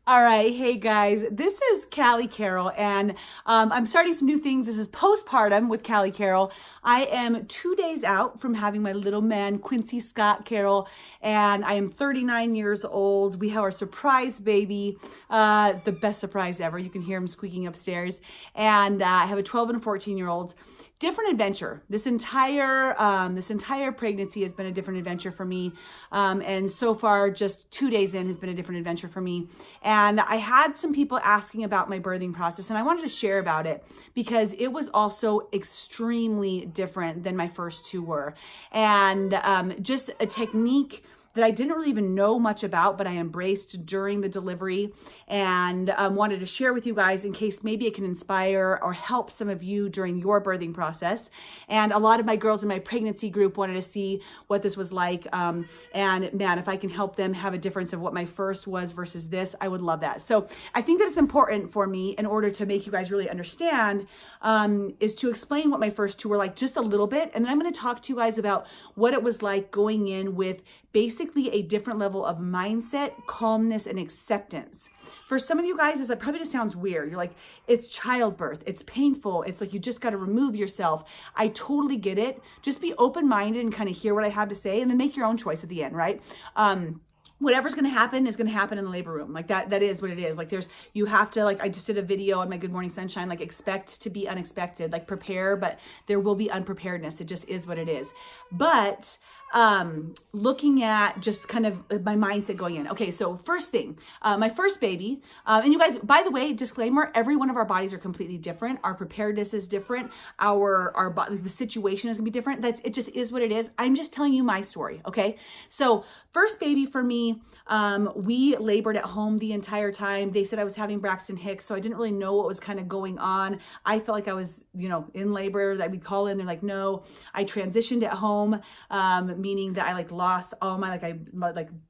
All right, hey guys, this is Callie Carroll, and I'm starting some new things. This is postpartum with Callie Carroll. I am 2 days out from having my little man, Quincy Scott Carroll, and I am 39 years old. We have our surprise baby. It's the best surprise ever. You can hear him squeaking upstairs. And I have a 12 and a 14-year-old. Different adventure. This entire pregnancy has been a different adventure for me, and so far, just 2 days in, has been a different adventure for me. And I had some people asking about my birthing process, and I wanted to share about it because it was also extremely different than my first two were, and just a technique that I didn't really even know much about, but I embraced during the delivery, and wanted to share with you guys in case maybe it can inspire or help some of you during your birthing process. And a lot of my girls in my pregnancy group wanted to see what this was like. And man, if I can help them have a difference of what my first was versus this, I would love that. So I think that it's important for me, in order to make you guys really understand, is to explain what my first two were like just a little bit. And then I'm going to talk to you guys about what it was like going in with basically a different level of mindset, calmness, and acceptance. For some of you guys, that probably just sounds weird. You're like, it's childbirth, it's painful, it's like you just got to remove yourself. I totally get it. Just be open-minded and kind of hear what I have to say, and then make your own choice at the end, right? Whatever's going to happen is going to happen in the labor room. Like that is what it is. Like you have to, like I just did a video on my Good Morning Sunshine, like expect to be unexpected, like prepare, but there will be unpreparedness. It just is what it is. But looking at just kind of my mindset going in. Okay, so first thing, my first baby, and you guys, by the way, disclaimer, every one of our bodies are completely different. Our preparedness is different. Our body, the situation is gonna be different. It just is what it is. I'm just telling you my story, okay? So first baby for me, we labored at home the entire time. They said I was having Braxton Hicks, so I didn't really know what was kind of going on. I felt like I was, in labor. That we'd call in, they're like, no. I transitioned at home, meaning that I lost all my, I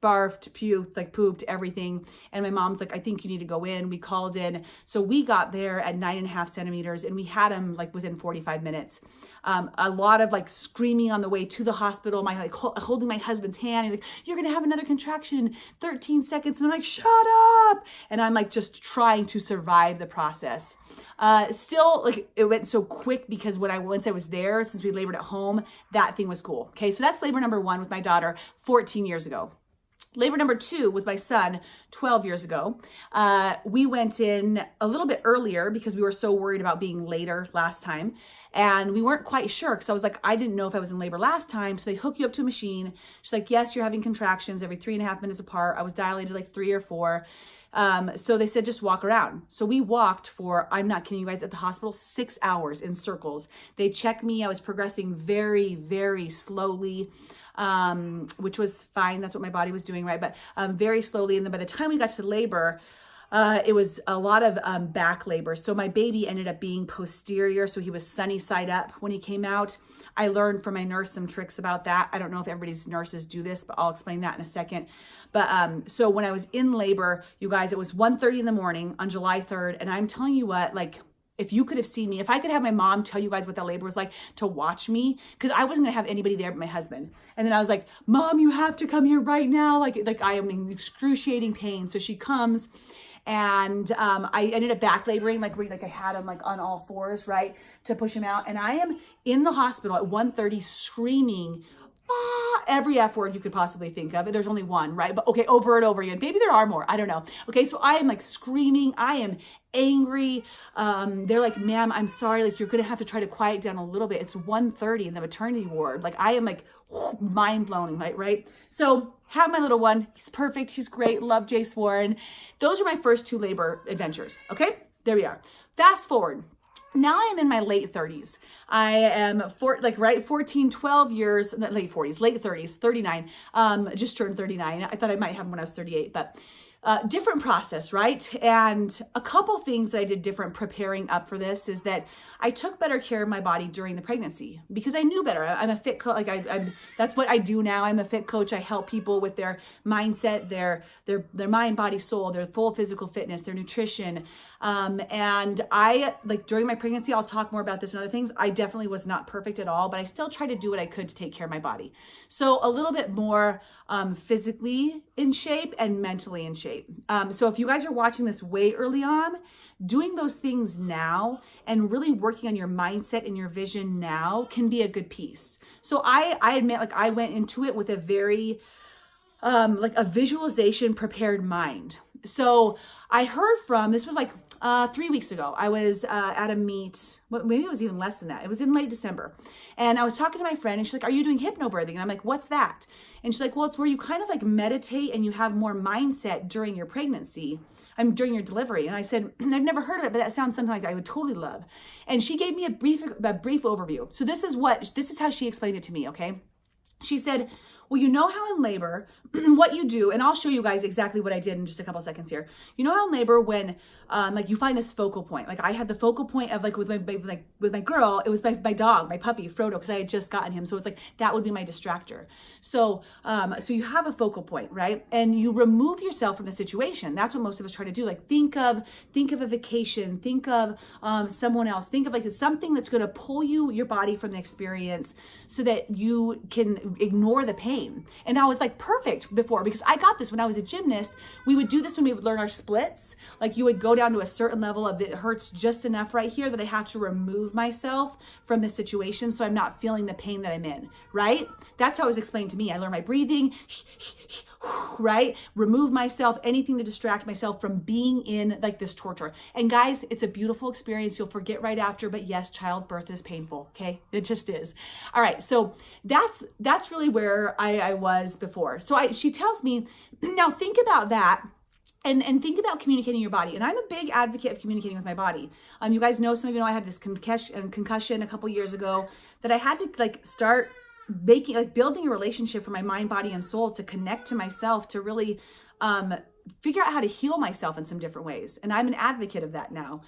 barfed, puked, pooped, everything. And my mom's like, I think you need to go in. We called in. So we got there at 9.5 centimeters, and we had him within 45 minutes. A lot of screaming on the way to the hospital. My holding my husband's hand. He's like, you're going to have another contraction in 13 seconds. And I'm like, shut up. And I'm just trying to survive the process. Still, it went so quick because once I was there, since we labored at home, that thing was cool. Okay. So that's labor number one with my daughter 14 years ago. Labor number two with my son 12 years ago. We went in a little bit earlier because we were so worried about being later last time. And we weren't quite sure because I was like, I didn't know if I was in labor last time. So they hook you up to a machine. She's like, yes, you're having contractions every 3.5 minutes apart. I was dilated 3 or 4. So they said, just walk around. So we walked for, I'm not kidding you guys, at the hospital, 6 hours in circles. They checked me. I was progressing very, very slowly, which was fine. That's what my body was doing, right? But very slowly. And then by the time we got to labor, it was a lot of back labor. So my baby ended up being posterior. So he was sunny side up when he came out. I learned from my nurse some tricks about that. I don't know if everybody's nurses do this, but I'll explain that in a second. But so when I was in labor, you guys, it was 1:30 in the morning on July 3rd. And I'm telling you what, if you could have seen me, if I could have my mom tell you guys what that labor was like to watch me, because I wasn't gonna have anybody there but my husband. And then I was like, Mom, you have to come here right now. I am in excruciating pain. So she comes, and I ended up back laboring, I had him on all fours, right, to push him out. And I am in the hospital at 1:30 screaming, every F word you could possibly think of. There's only one, right? But okay, over and over again. Maybe there are more. I don't know. Okay, so I am screaming. I am angry. They're like, ma'am, I'm sorry. You're going to have to try to quiet down a little bit. It's 1:30 in the maternity ward. I am mind blown, right? So have my little one. He's perfect. He's great. Love Jace Warren. Those are my first two labor adventures. Okay, there we are. Fast forward. Now I'm in my late 30s. I am 14, 12 years, not late 40s, late 30s, 39, just turned 39. I thought I might have them when I was 38, but different process, right? And a couple things that I did different preparing up for this is that I took better care of my body during the pregnancy because I knew better. I'm a fit coach. That's what I do now. I'm a fit coach. I help people with their mindset, their mind, body, soul, their full physical fitness, their nutrition. And I, during my pregnancy, I'll talk more about this and other things. I definitely was not perfect at all, but I still tried to do what I could to take care of my body. So a little bit more physically in shape and mentally in shape. So if you guys are watching this way early on, doing those things now and really working on your mindset and your vision now can be a good piece. So I admit, like, I went into it with a very like a visualization prepared mind. So I heard from, this was like 3 weeks ago, I was at a meet, maybe it was even less than that. It was in late December. And I was talking to my friend and she's like, are you doing hypnobirthing? And I'm like, what's that? And she's like, well, it's where you kind of like meditate and you have more mindset during your pregnancy, during your delivery. And I said, I've never heard of it, but that sounds something like I would totally love. And she gave me a brief overview. So this is how she explained it to me, okay? She said, well, you know how in labor, what you do, and I'll show you guys exactly what I did in just a couple seconds here. You know how in labor when like you find this focal point, like I had the focal point of like with my girl, it was my dog, my puppy, Frodo, because I had just gotten him. So it's like, that would be my distractor. So, so you have a focal point, right? And you remove yourself from the situation. That's what most of us try to do. Like think of a vacation, think of someone else, think of like something that's going to pull your body from the experience so that you can ignore the pain. And I was like perfect before, because I got this when I was a gymnast. We would do this when we would learn our splits. Like you would go down to a certain level of it hurts just enough right here that I have to remove myself from the situation so I'm not feeling the pain that I'm in, right? That's how it was explained to me. I learned my breathing, right? Remove myself, anything to distract myself from being in like this torture. And guys, it's a beautiful experience. You'll forget right after, but yes, childbirth is painful, okay? It just is. All right, so that's really where I was before. So she tells me, now think about that. And think about communicating your body. And I'm a big advocate of communicating with my body. You guys know, some of you know, I had this concussion a couple years ago that I had to like start building a relationship for my mind, body, and soul to connect to myself, to really figure out how to heal myself in some different ways. And I'm an advocate of that now.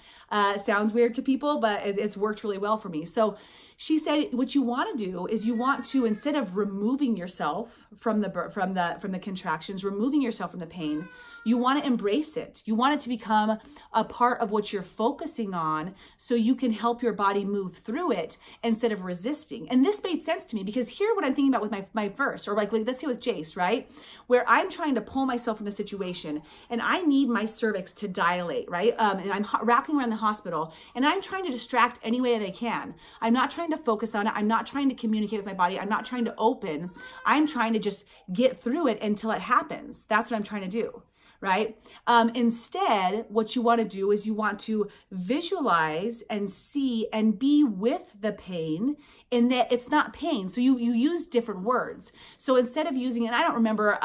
Sounds weird to people, but it's worked really well for me. So she said, what you want to do is you want to, instead of removing yourself from the contractions, removing yourself from the pain, you want to embrace it. You want it to become a part of what you're focusing on so you can help your body move through it instead of resisting. And this made sense to me because here what I'm thinking about with my first, or like let's say with Jace, right? Where I'm trying to pull myself from the situation and I need my cervix to dilate, right? And I'm racking around the hospital and I'm trying to distract any way that I can. I'm not trying to focus on it. I'm not trying to communicate with my body. I'm not trying to open. I'm trying to just get through it until it happens. That's what I'm trying to do. Right? Instead, what you want to do is you want to visualize and see and be with the pain in that it's not pain. So you use different words. So instead of using, and I don't remember,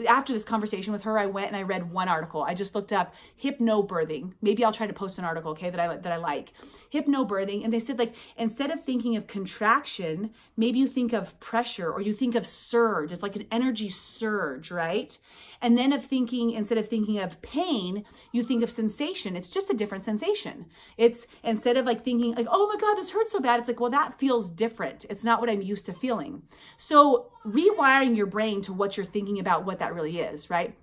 after this conversation with her, I went and I read one article. I just looked up hypnobirthing. Maybe I'll try to post an article, okay, that I like. Hypnobirthing. And they said, like, instead of thinking of contraction, maybe you think of pressure or you think of surge. It's like an energy surge, right? And then instead of thinking of pain, you think of sensation. It's just a different sensation. It's instead of like thinking like, oh my God, this hurts so bad. It's like, well, that feels different. It's not what I'm used to feeling. So rewiring your brain to what you're thinking about what that really is, right?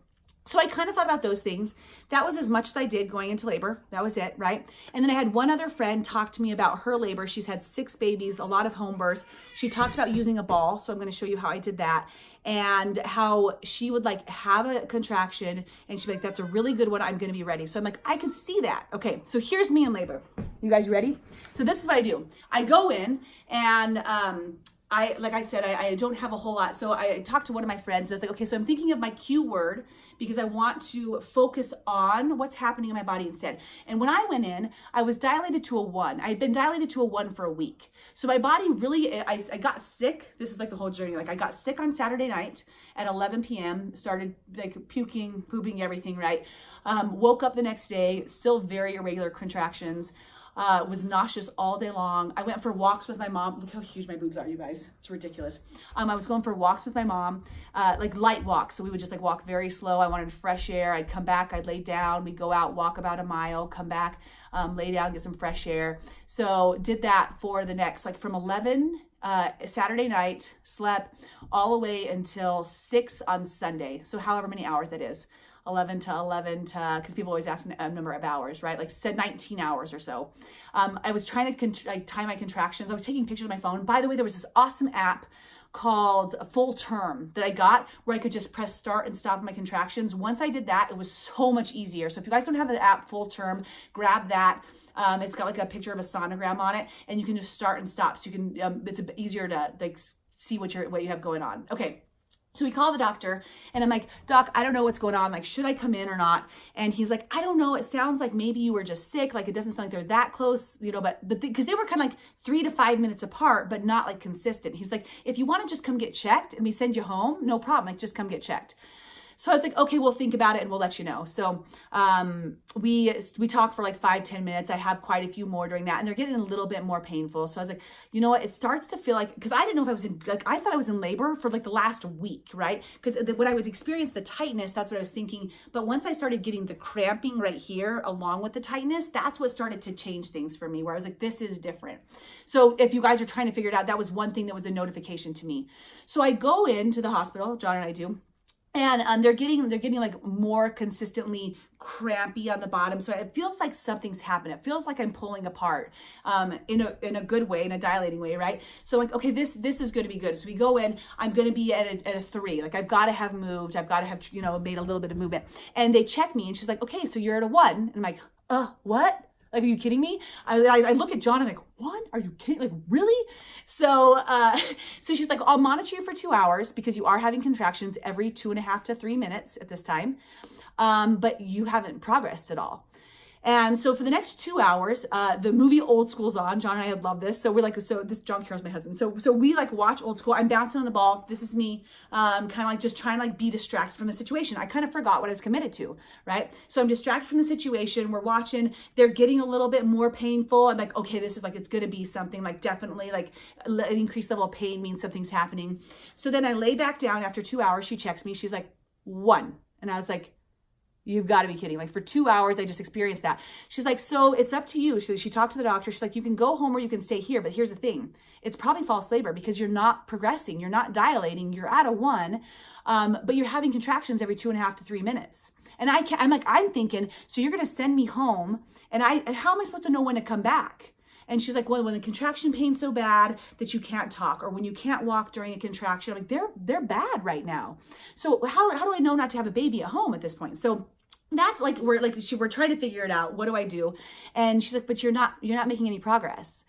So I kind of thought about those things. That was as much as I did going into labor. That was it, right? And then I had one other friend talk to me about her labor. She's had 6 babies, a lot of home births. She talked about using a ball. So I'm going to show you how I did that. And how she would like have a contraction and she'd be like, that's a really good one. I'm going to be ready. So I'm like, I could see that. Okay. So here's me in labor. You guys ready? So this is what I do. I go in and, like I said, I don't have a whole lot. So I talked to one of my friends. I was like, okay, so I'm thinking of my cue word because I want to focus on what's happening in my body instead. And when I went in, I was dilated to a 1. I had been dilated to a 1 for a week. So my body really, I got sick. This is like the whole journey. Like I got sick on Saturday night at 11 p.m., started like puking, pooping, everything, right? Woke up the next day, still very irregular contractions. Was nauseous all day long. I went for walks with my mom. Look how huge my boobs are, you guys. It's ridiculous. I was going for walks with my mom, like light walks. So we would just like walk very slow. I wanted fresh air. I'd come back, I'd lay down. We'd go out, walk about a mile, come back, lay down, get some fresh air. So did that for the next, like from 11 Saturday night, slept all the way until 6 on Sunday. So however many hours that is. 11 to, because people always ask a number of hours, right? Like said 19 hours or so. I was trying to time my contractions. I was taking pictures of my phone. By the way, there was this awesome app called Full Term that I got, where I could just press start and stop my contractions. Once I did that, it was so much easier. So if you guys don't have the app Full Term, grab that. It's got like a picture of a sonogram on it, and you can just start and stop. So you can, it's easier to like see what you have going on. Okay. So we call the doctor, and I'm like, Doc, I don't know what's going on. Like, should I come in or not? And he's like, I don't know. It sounds like maybe you were just sick. Like, it doesn't sound like they're that close, you know, but because they were kind of like 3 to 5 minutes apart, but not like consistent. He's like, if you want to just come get checked and we send you home, no problem. Like, just come get checked. So I was like, okay, we'll think about it and we'll let you know. So we talked for like 5-10 minutes. I have quite a few more during that, and they're getting a little bit more painful. So I was like, you know what? It starts to feel like, because I didn't know if I was in, like, I thought I was in labor for like the last week, right? Because when I would experience the tightness, that's what I was thinking. But once I started getting the cramping right here along with the tightness, that's what started to change things for me, where I was like, this is different. So if you guys are trying to figure it out, that was one thing that was a notification to me. So I go into the hospital, John and I do. And they're getting like more consistently crampy on the bottom. So it feels like something's happened. It feels like I'm pulling apart in a good way, in a dilating way, right? So like, okay, this is going to be good. So we go in, I'm going to be at a 3. Like, I've got to have moved. I've got to have, you know, made a little bit of movement. And they check me, and she's like, okay, so you're at a 1. And I'm like, what? Like, are you kidding me? I look at John, I'm like, 1? Are you kidding? Like, really? So she's like, I'll monitor you for 2 hours because you are having contractions every 2.5 to 3 minutes at this time. But you haven't progressed at all. And so for the next 2 hours, the movie Old School's on. John and I had loved this. So we're like, John Carroll's my husband. So we like watch Old School. I'm bouncing on the ball. This is me, kind of like just trying to like be distracted from the situation. I kind of forgot what I was committed to, right? So I'm distracted from the situation. We're watching. They're getting a little bit more painful. I'm like, okay, this is like, it's going to be something, like definitely like an increased level of pain means something's happening. So then I lay back down after 2 hours. She checks me. She's like, 1. And I was like, you've got to be kidding. Like, for 2 hours, I just experienced that. She's like, so it's up to you. She talked to the doctor. She's like, you can go home or you can stay here. But here's the thing. It's probably false labor because you're not progressing. You're not dilating. You're at a 1, but you're having contractions every 2.5 to 3 minutes. And I'm thinking, so you're going to send me home, and how am I supposed to know when to come back? And she's like, well, when the contraction pain's so bad that you can't talk, or when you can't walk during a contraction, I'm like, they're bad right now. So how do I know not to have a baby at home at this point? So that's like, we're trying to figure it out. What do I do? And she's like, but you're not making any progress.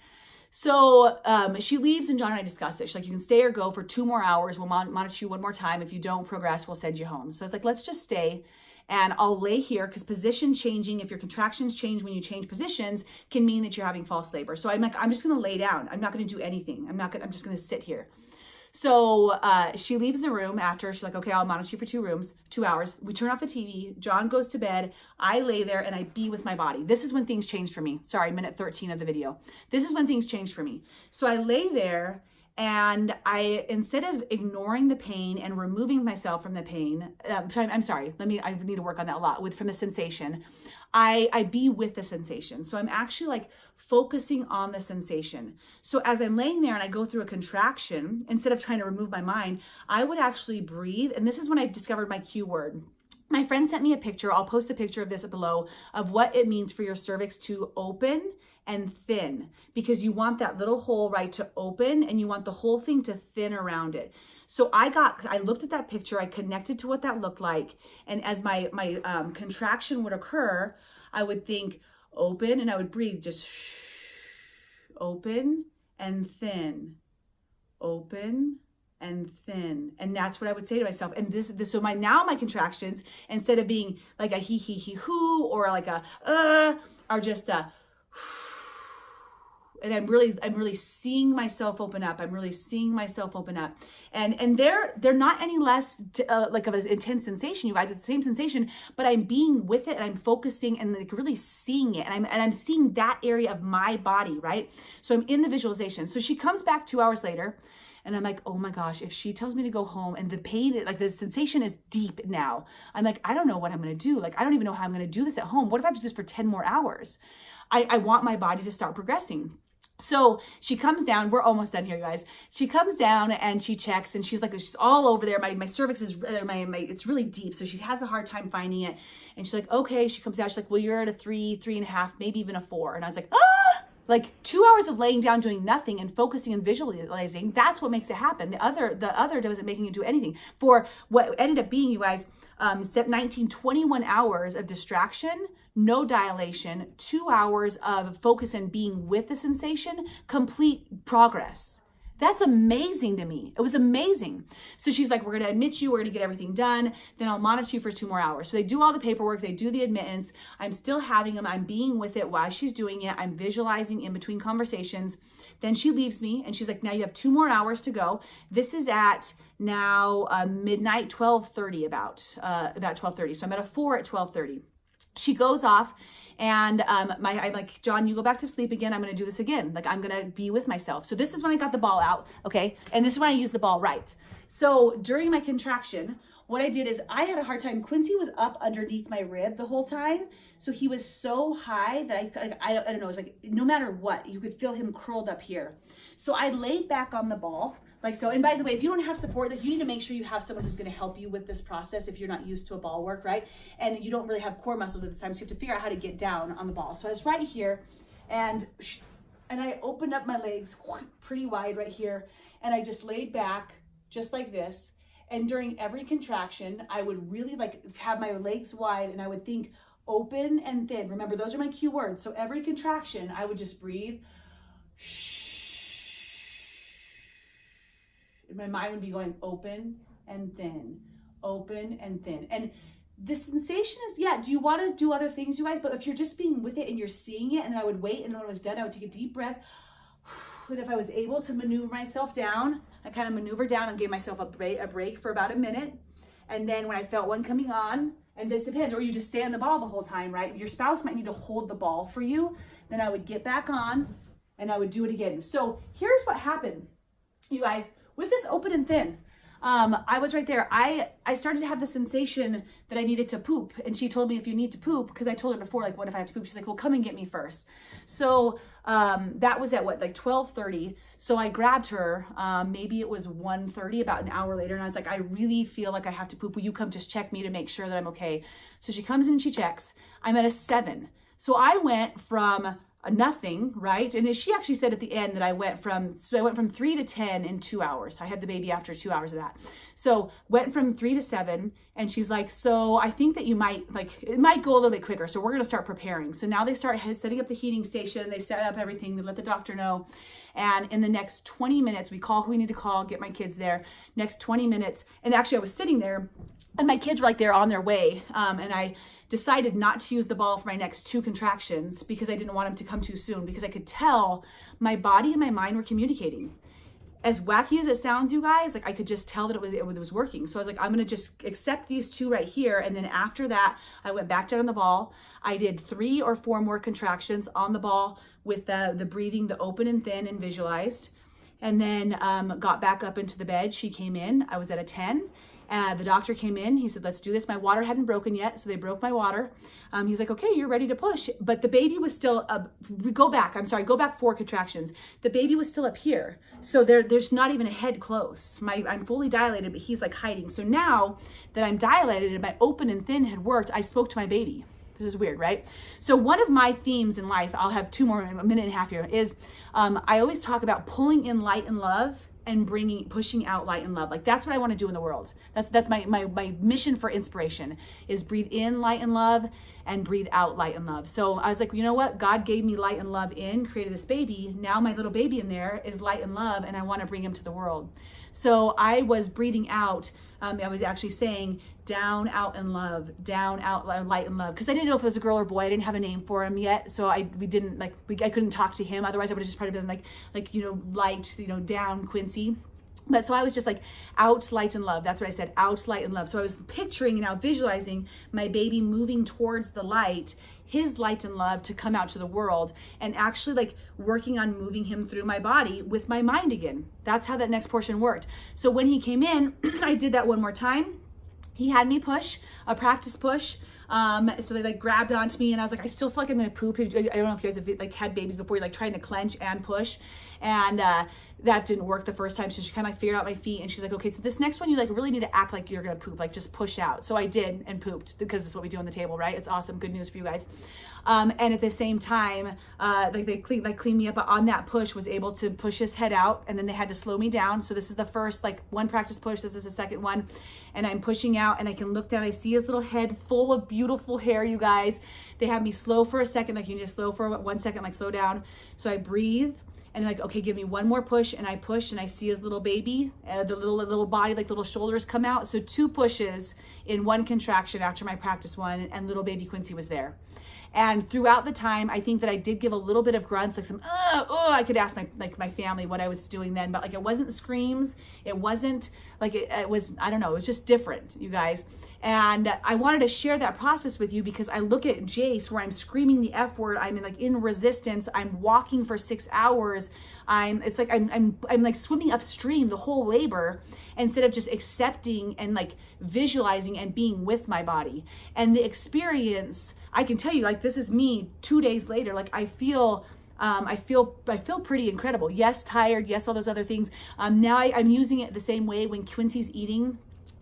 So she leaves, and John and I discussed it. She's like, you can stay or go for 2 more hours. We'll monitor you 1 more time. If you don't progress, we'll send you home. So I was like, let's just stay. And I'll lay here, because position changing, if your contractions change when you change positions, can mean that you're having false labor. So I'm like, I'm just going to lay down. I'm not going to do anything. I'm just going to sit here. So she leaves the room after. She's like, okay, I'll monitor you for 2 hours. We turn off the TV. John goes to bed. I lay there and I be with my body. This is when things change for me. Sorry, minute 13 of the video. This is when things change for me. So I lay there, and instead of ignoring the pain and removing myself from the pain, I'm sorry, I need to work on that a lot from the sensation. I be with the sensation. So I'm actually like focusing on the sensation. So as I'm laying there and I go through a contraction, instead of trying to remove my mind, I would actually breathe. And this is when I discovered my Q word. My friend sent me a picture. I'll post a picture of this below, of what it means for your cervix to open and thin, because you want that little hole, right, to open, and you want the whole thing to thin around it. So I looked at that picture, I connected to what that looked like. And as my contraction would occur, I would think open, and I would breathe, just open and thin, open and thin. And that's what I would say to myself. And so now my contractions, instead of being like a he hoo, or like a are just a, and I'm really seeing myself open up. I'm really seeing myself open up. And they're not any less like of an intense sensation, you guys. It's the same sensation, but I'm being with it, and I'm focusing and like really seeing it. And I'm seeing that area of my body, right? So I'm in the visualization. So she comes back 2 hours later, and I'm like, oh my gosh, if she tells me to go home and the pain, like the sensation is deep now, I'm like, I don't know what I'm going to do. Like, I don't even know how I'm going to do this at home. What if I have to do this for 10 more hours? I want my body to start progressing. So she comes down. We're almost done here, you guys. She comes down and she checks, and she's like, she's all over there. My cervix is, it's really deep. So she has a hard time finding it. And she's like, okay. She comes out. She's like, well, you're at a 3, 3.5, maybe even a 4. And I was like, Like 2 hours of laying down doing nothing and focusing and visualizing, that's what makes it happen. The other doesn't making you do anything. For what ended up being, you guys, 21 hours of distraction, no dilation, 2 hours of focus and being with the sensation, complete progress. That's amazing to me. It was amazing. So she's like, we're going to admit you. We're going to get everything done. Then I'll monitor you for 2 more hours. So they do all the paperwork. They do the admittance. I'm still having them. I'm being with it while she's doing it. I'm visualizing in between conversations. Then she leaves me and she's like, now you have 2 more hours to go. This is at now midnight, 12:30 about 12:30. So I'm at a 4 at 12:30. She goes off. And I'm like, John, you go back to sleep again. I'm going to do this again. Like, I'm going to be with myself. So this is when I got the ball out. Okay. And this is when I used the ball right. So during my contraction, what I did is I had a hard time. Quincy was up underneath my rib the whole time. So he was so high that I don't know. It was like, no matter what, you could feel him curled up here. So I laid back on the ball. Like so, and by the way, if you don't have support, like you need to make sure you have someone who's going to help you with this process if you're not used to a ball work, right? And you don't really have core muscles at the time, so you have to figure out how to get down on the ball. So I was right here, and I opened up my legs pretty wide right here, and I just laid back just like this. And during every contraction, I would really like have my legs wide, and I would think open and thin. Remember, those are my key words. So every contraction, I would just breathe. My mind would be going open and thin, open and thin. And the sensation is, yeah, do you want to do other things, you guys? But if you're just being with it and you're seeing it, and then I would wait, and then when it was done, I would take a deep breath. And if I was able to maneuver myself down, I kind of maneuvered down and gave myself a break for about a minute. And then when I felt one coming on, and this depends, or you just stay on the ball the whole time, right? Your spouse might need to hold the ball for you. Then I would get back on and I would do it again. So here's what happened, you guys. With this open and thin, I was right there. I started to have the sensation that I needed to poop. And she told me, if you need to poop, because I told her before, like, what if I have to poop? She's like, well, come and get me first. So that was at what, like 12:30. So I grabbed her, maybe it was 1:30, about an hour later. And I was like, I really feel like I have to poop. Will you come just check me to make sure that I'm okay? So she comes in and she checks. I'm at a 7. So I went from nothing, right? And she actually said at the end that I went from 3 to 10 in 2 hours. I had the baby after 2 hours of that. So went from 3 to 7. And she's like, so I think that you might, like, it might go a little bit quicker. So we're going to start preparing. So now they start setting up the heating station. They set up everything. They let the doctor know. And in the next 20 minutes, we call who we need to call, get my kids there. Next 20 minutes. And actually I was sitting there and my kids were like, they're on their way. And I decided not to use the ball for my next 2 contractions because I didn't want them to come too soon, because I could tell my body and my mind were communicating. As wacky as it sounds, you guys, like I could just tell that it was working. So I was like, I'm going to just accept these 2 right here. And then after that, I went back down on the ball. I did 3 or 4 more contractions on the ball with the breathing, the open and thin, and visualized. And then got back up into the bed. She came in. I was at a 10. The doctor came in. He said, let's do this. My water hadn't broken yet, so they broke my water. He's like, okay, you're ready to push. But the baby was still, go back 4 contractions. The baby was still up here. So there's not even a head close. I'm fully dilated, but he's like hiding. So now that I'm dilated and my open and thin had worked, I spoke to my baby. This is weird, right? So one of my themes in life, I'll have 2 more, a minute and a half here, is I always talk about pulling in light and love and pushing out light and love. Like that's what I want to do in the world. That's my mission for inspiration, is breathe in light and love and breathe out light and love. So I was like, you know what? God gave me light and love created this baby. Now my little baby in there is light and love, and I want to bring him to the world. So I was breathing out. I was actually saying down, out, and love, down, out, light, and love. Because I didn't know if it was a girl or boy. I didn't have a name for him yet. So I couldn't talk to him. Otherwise I would have just probably been like, light, down, Quincy. But so I was just like, out, light, and love. That's what I said, out, light, and love. So I was picturing, now visualizing my baby moving towards the light, his light and love, to come out to the world, and actually like working on moving him through my body with my mind again. That's how that next portion worked. So when he came in, I did that 1 more time. He had me push, a practice push. So they like grabbed onto me, and I was like, I still feel like I'm gonna poop. I don't know if you guys have like had babies before, you're like trying to clench and push. And that didn't work the first time. So she kind of like figured out my feet, and she's like, okay, so this next one, you like really need to act like you're gonna poop, like just push out. So I did and pooped, because it's what we do on the table, right? It's awesome, good news for you guys. And at the same time, like they cleaned me up on that push, was able to push his head out, and then they had to slow me down. So this is the first like one practice push, this is the second one, and I'm pushing out, and I can look down, I see his little head full of beautiful hair, you guys. They have me slow for a second, like you need to slow for 1 second, like slow down. So I breathe, and they're like, okay, give me one more push, and I push, and I see his little baby, the little body, like little shoulders come out. So 2 pushes in 1 contraction after my practice one, and little baby Quincy was there. And throughout the time, I think that I did give a little bit of grunts, like some, I could ask my family what I was doing then, but like it wasn't screams. It wasn't like, it was, I don't know, it was just different, you guys. And I wanted to share that process with you, because I look at Jace, where I'm screaming the F word, I'm in resistance, I'm walking for 6 hours, I'm like swimming upstream the whole labor, instead of just accepting and like visualizing and being with my body. And the experience, I can tell you, like, this is me 2 days later, like I feel pretty incredible. Yes, tired, yes, all those other things. Now I'm using it the same way when Quincy's eating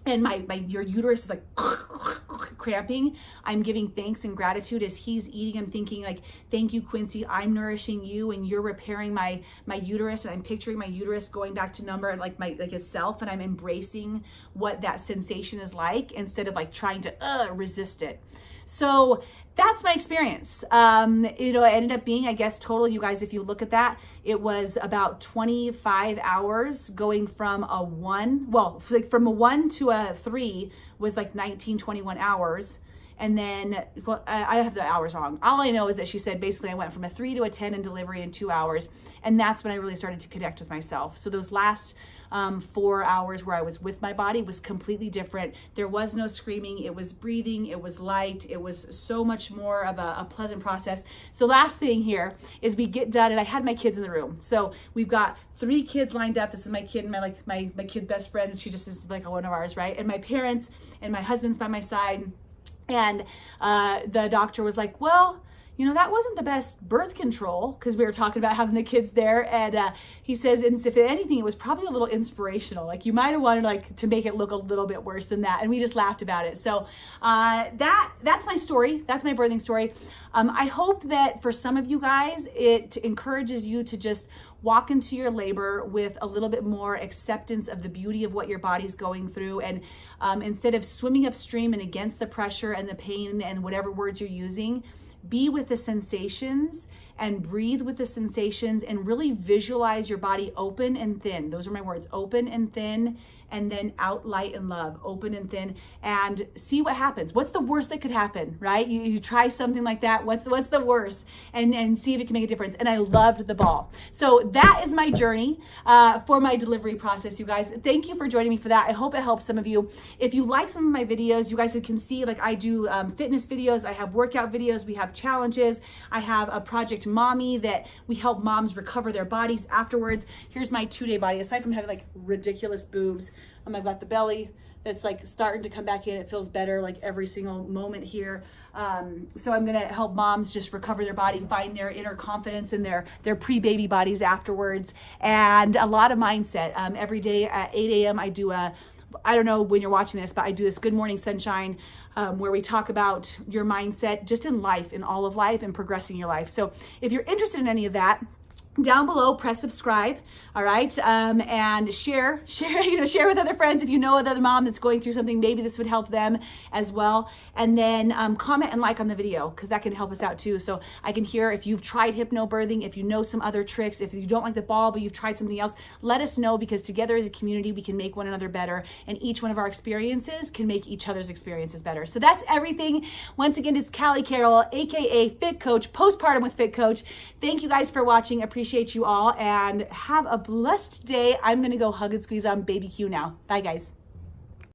and your uterus is like cramping. I'm giving thanks and gratitude as he's eating. I'm thinking like, thank you, Quincy, I'm nourishing you, and you're repairing my uterus, and I'm picturing my uterus going back to number like itself, and I'm embracing what that sensation is like, instead of like trying to resist it. So that's my experience. It ended up being, I guess, total, you guys, if you look at that, it was about 25 hours going from a 1, well, like from a 1 to a 3 was like 19, 21 hours. And then, well, I have the hours wrong. All I know is that she said basically I went from a 3 to a 10 in delivery in 2 hours. And that's when I really started to connect with myself. So those last 4 hours where I was with my body was completely different. There was no screaming. It was breathing. It was light. It was so much more of a pleasant process. So last thing here is we get done, and I had my kids in the room. So we've got 3 kids lined up. This is my kid and my kid's best friend. And she just is like one of ours, right? And my parents and my husband's by my side. And the doctor was like, well, you know, that wasn't the best birth control, because we were talking about having the kids there. And he says, and if anything, it was probably a little inspirational. Like you might have wanted like to make it look a little bit worse than that. And we just laughed about it. So that's my story. That's my birthing story. I hope that for some of you guys, it encourages you to just walk into your labor with a little bit more acceptance of the beauty of what your body's going through. And instead of swimming upstream and against the pressure and the pain and whatever words you're using, be with the sensations and breathe with the sensations, and really visualize your body open and thin. Those are my words, open and thin, and then out, light, and love, open and thin, and see what happens. What's the worst that could happen, right? You try something like that. What's the worst? And see if it can make a difference. And I loved the ball. So that is my journey for my delivery process, you guys. Thank you for joining me for that. I hope it helps some of you. If you like some of my videos, you guys can see, like I do fitness videos, I have workout videos, we have challenges, I have a Project Mommy that we help moms recover their bodies afterwards. Here's my 2-day body. Aside from having like ridiculous boobs, I've got the belly that's like starting to come back in. It feels better like every single moment here. So I'm gonna help moms just recover their body, find their inner confidence in their pre-baby bodies afterwards, and a lot of mindset. Every day at 8 a.m. I do I don't know when you're watching this, but I do this Good Morning Sunshine where we talk about your mindset just in life, in all of life, and progressing your life. So if you're interested in any of that, down below, press subscribe, all right? And share with other friends. If you know another mom that's going through something, maybe this would help them as well. And then comment and like on the video, because that can help us out too. So I can hear if you've tried hypnobirthing, if you know some other tricks, if you don't like the ball, but you've tried something else, let us know, because together as a community, we can make one another better. And each one of our experiences can make each other's experiences better. So that's everything. Once again, it's Callie Carroll, AKA Fit Coach, Postpartum with Fit Coach. Thank you guys for watching. Appreciate you all, and have a blessed day. I'm gonna go hug and squeeze on baby Q now. Bye guys.